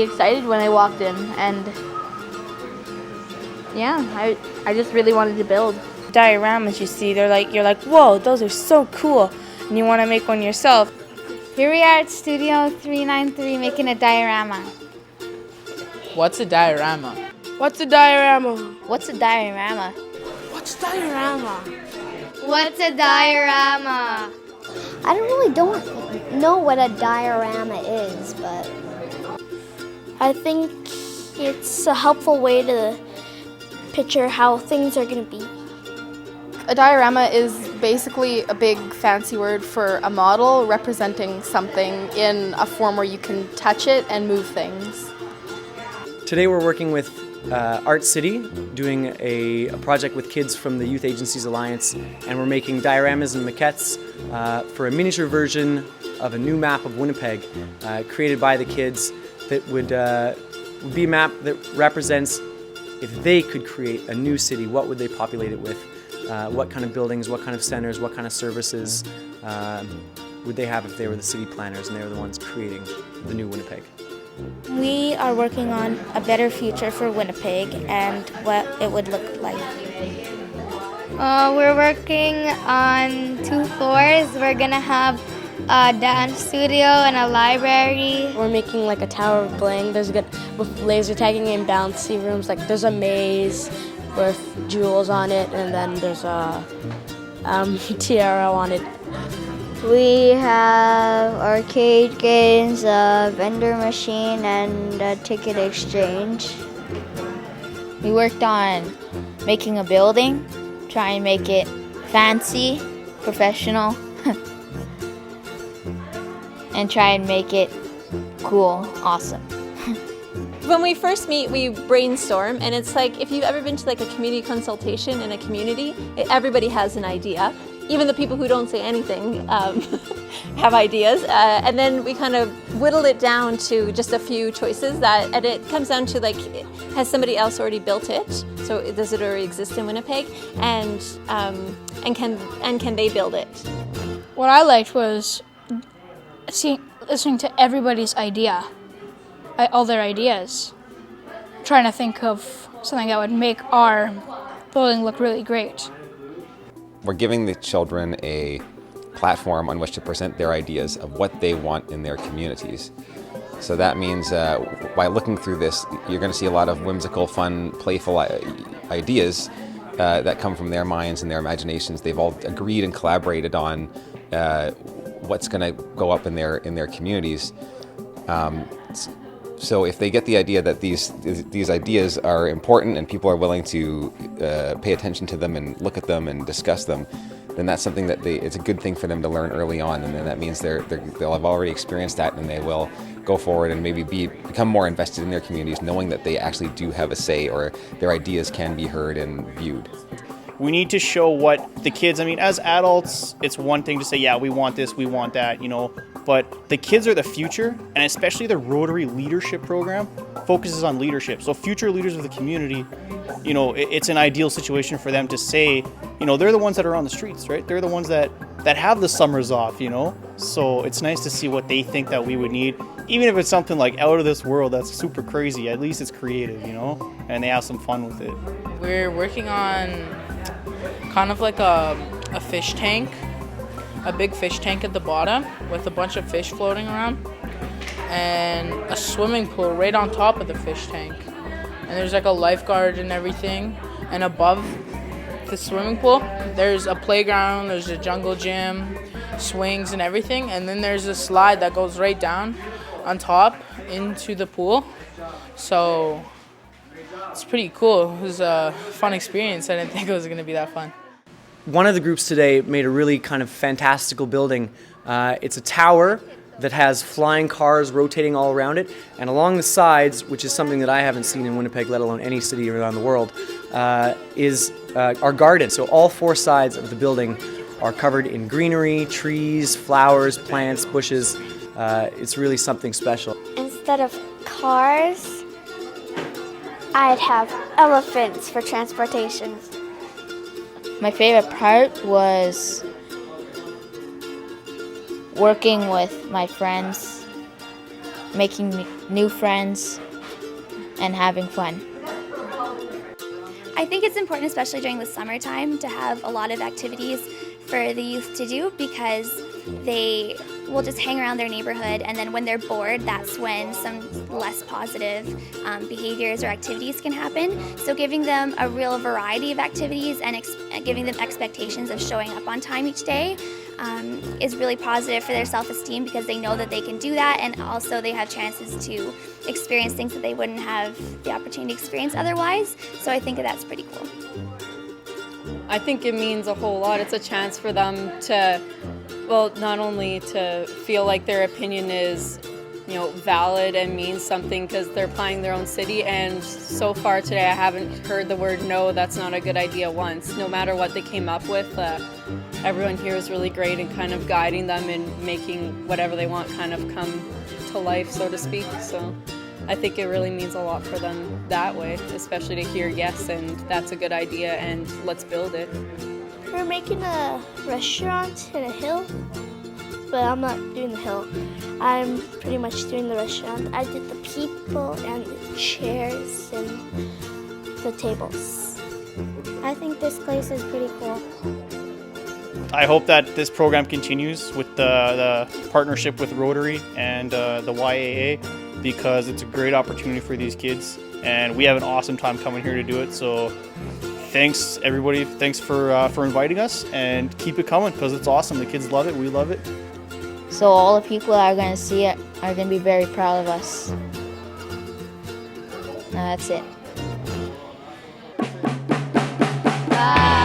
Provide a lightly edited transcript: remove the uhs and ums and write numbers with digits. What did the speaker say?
really excited when I walked in, and yeah, I just really wanted to build. Dioramas you see, you're like, whoa, those are so cool, and you want to make one yourself. Here we are at Studio 393 making a diorama. What's a diorama? What's a diorama? What's a diorama? What's a diorama? What's a diorama? I don't know what a diorama is, but I think it's a helpful way to picture how things are going to be. A diorama is basically a big fancy word for a model representing something in a form where you can touch it and move things. Today we're working with Art City, doing a project with kids from the Youth Agencies Alliance, and we're making dioramas and maquettes for a miniature version of a new map of Winnipeg created by the kids that would be a map that represents if they could create a new city, what would they populate it with? What kind of buildings, what kind of centers, what kind of services would they have if they were the city planners and they were the ones creating the new Winnipeg? We are working on a better future for Winnipeg and what it would look like. We're working on 2 floors. We're gonna have a dance studio and a library. We're making like a tower of bling. With laser tagging and bouncy rooms. Like there's a maze with jewels on it, and then there's a tiara on it. We have arcade games, a vendor machine, and a ticket exchange. We worked on making a building, try and make it fancy, professional, and try and make it cool, awesome. When we first meet, we brainstorm, and it's like if you've ever been to like a community consultation in a community, everybody has an idea. Even the people who don't say anything have ideas, and then we kind of whittle it down to just a few choices and it comes down to like, has somebody else already built it? So does it already exist in Winnipeg? And can they build it? What I liked was listening to everybody's idea, all their ideas, trying to think of something that would make our building look really great. We're giving the children a platform on which to present their ideas of what they want in their communities. So that means by looking through this, you're going to see a lot of whimsical, fun, playful ideas that come from their minds and their imaginations. They've all agreed and collaborated on what's going to go up in their communities. So if they get the idea that these ideas are important and people are willing to pay attention to them and look at them and discuss them, then that's something that it's a good thing for them to learn early on, and then that means they'll have already experienced that, and they will go forward and maybe become more invested in their communities, knowing that they actually do have a say, or their ideas can be heard and viewed. We need to show what the kids, as adults, it's one thing to say, yeah, we want this, we want that, but the kids are the future, and especially the Rotary Leadership Program focuses on leadership. So future leaders of the community, it's an ideal situation for them to say, they're the ones that are on the streets, right? They're the ones that have the summers off, So it's nice to see what they think that we would need. Even if it's something like out of this world that's super crazy, at least it's creative, and they have some fun with it. We're working on kind of like a fish tank, a big fish tank at the bottom with a bunch of fish floating around, and a swimming pool right on top of the fish tank. And there's like a lifeguard and everything. And above the swimming pool, there's a playground, there's a jungle gym, swings and everything. And then there's a slide that goes right down on top into the pool. So it's pretty cool. It was a fun experience. I didn't think it was going to be that fun. One of the groups today made a really kind of fantastical building. It's a tower that has flying cars rotating all around it, and along the sides, which is something that I haven't seen in Winnipeg, let alone any city around the world, are guarded. So all 4 sides of the building are covered in greenery, trees, flowers, plants, bushes. It's really something special. Instead of cars, I'd have elephants for transportation. My favorite part was working with my friends making new friends, and having fun. I think it's important, especially during the summertime, to have a lot of activities for the youth to do because they will just hang around their neighborhood, and then when they're bored, that's when some less positive behaviors or activities can happen. So giving them a real variety of activities and giving them expectations of showing up on time each day is really positive for their self-esteem because they know that they can do that, and also they have chances to experience things that they wouldn't have the opportunity to experience otherwise. So I think that's pretty cool. I think it means a whole lot. It's a chance for them to, well, not only to feel like their opinion is, you know, valid and means something because they're planning their own city, and so far today I haven't heard the word no, that's not a good idea once. No matter what they came up with, everyone here is really great in kind of guiding them and making whatever they want kind of come to life, so to speak. So I think it really means a lot for them that way, especially to hear yes and that's a good idea and let's build it. We're making a restaurant in a hill, but I'm not doing the hill. I'm pretty much doing the restaurant. I did the people and the chairs and the tables. I think this place is pretty cool. I hope that this program continues with the partnership with Rotary and the YAA, because it's a great opportunity for these kids, and we have an awesome time coming here to do it. So thanks everybody, thanks for inviting us, and keep it coming because it's awesome. The kids love it, we love it. So all the people that are going to see it are going to be very proud of us. And that's it. Bye.